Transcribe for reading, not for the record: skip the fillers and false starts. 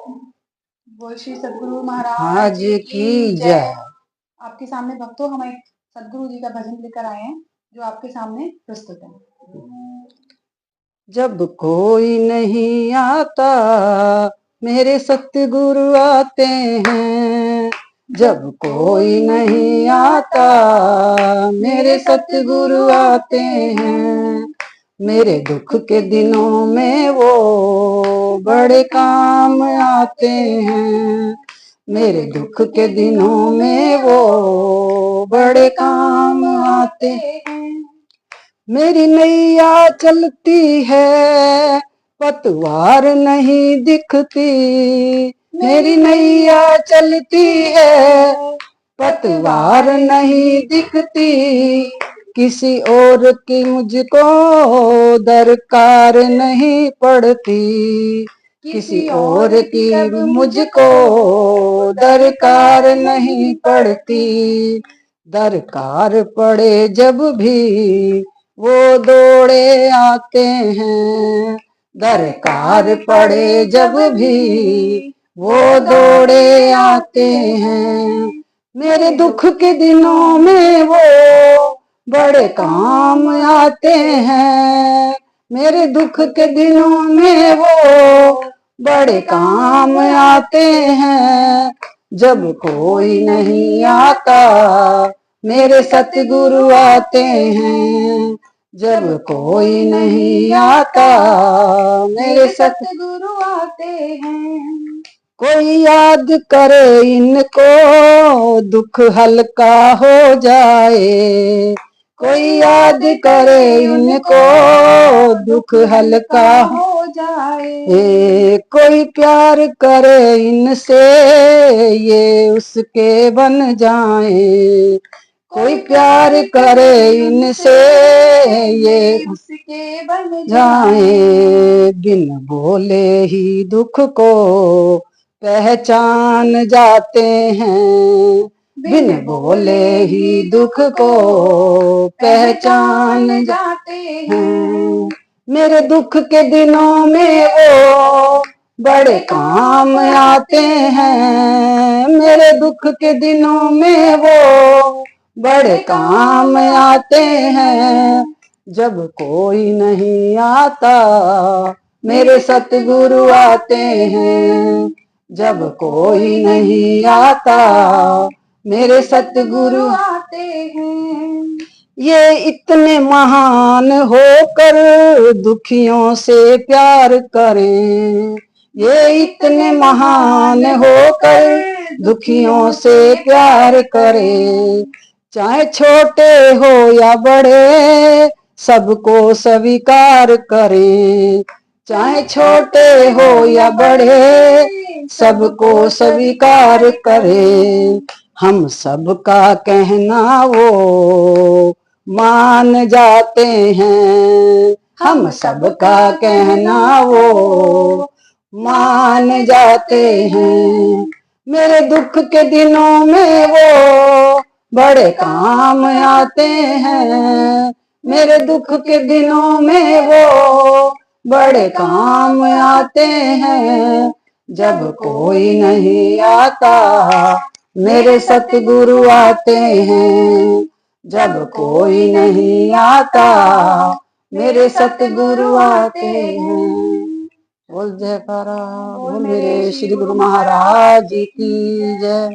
बोल श्री सदगुरु महाराज आज की जय। आपके सामने भक्तों हम एक सदगुरु जी का भजन लेकर आए हैं जो आपके सामने प्रस्तुत है। जब कोई नहीं आता मेरे सतगुरु आते हैं। जब कोई नहीं आता मेरे सतगुरु आते हैं। मेरे दुख के दिनों में वो बड़े काम आते हैं। मेरे दुख के दिनों में वो बड़े काम आते हैं। मेरी नैया चलती है पतवार नहीं दिखती। मेरी नैया चलती है पतवार नहीं दिखती। किसी और की मुझको दरकार नहीं पड़ती। किसी और की मुझको दरकार नहीं पड़ती। दरकार पड़े जब भी वो दौड़े आते हैं। दरकार पड़े जब भी वो दौड़े आते हैं। मेरे दुख के दिनों में वो बड़े काम आते हैं। मेरे दुख के दिनों में वो बड़े काम आते हैं। जब कोई नहीं आता मेरे सतगुरु आते हैं। जब कोई नहीं आता मेरे सतगुरु आते हैं। कोई याद करे इनको दुख हल्का हो जाए। कोई याद करे इनको दुख हल्का हो जाए। कोई प्यार करे इनसे ये उसके बन जाए। कोई प्यार करे इनसे ये उसके बन जाए। बिन बोले ही दुख को पहचान जाते हैं। बिन बोले ही दुख को पहचान जाते हैं। मेरे दुख के दिनों में वो बड़े काम आते हैं। मेरे दुख के दिनों में वो बड़े काम आते हैं। जब कोई नहीं आता मेरे सतगुरु आते हैं। जब कोई नहीं आता मेरे सतगुरु आते हैं। ये इतने महान होकर दुखियों से प्यार करें। ये इतने महान होकर दुखियों से प्यार करें। चाहे छोटे हो या बड़े सबको स्वीकार करें। चाहे छोटे हो या बड़े सबको स्वीकार करें। हम सबका कहना वो मान जाते हैं। हम सबका कहना वो मान जाते हैं। मेरे दुख के दिनों में वो बड़े काम आते हैं। मेरे दुख के दिनों में वो बड़े काम आते हैं। जब कोई नहीं आता मेरे सतगुरु आते हैं। जब कोई नहीं आता मेरे सतगुरु आते हैं। बोल जयकारा बोल मेरे श्री गुरु महाराज की जय।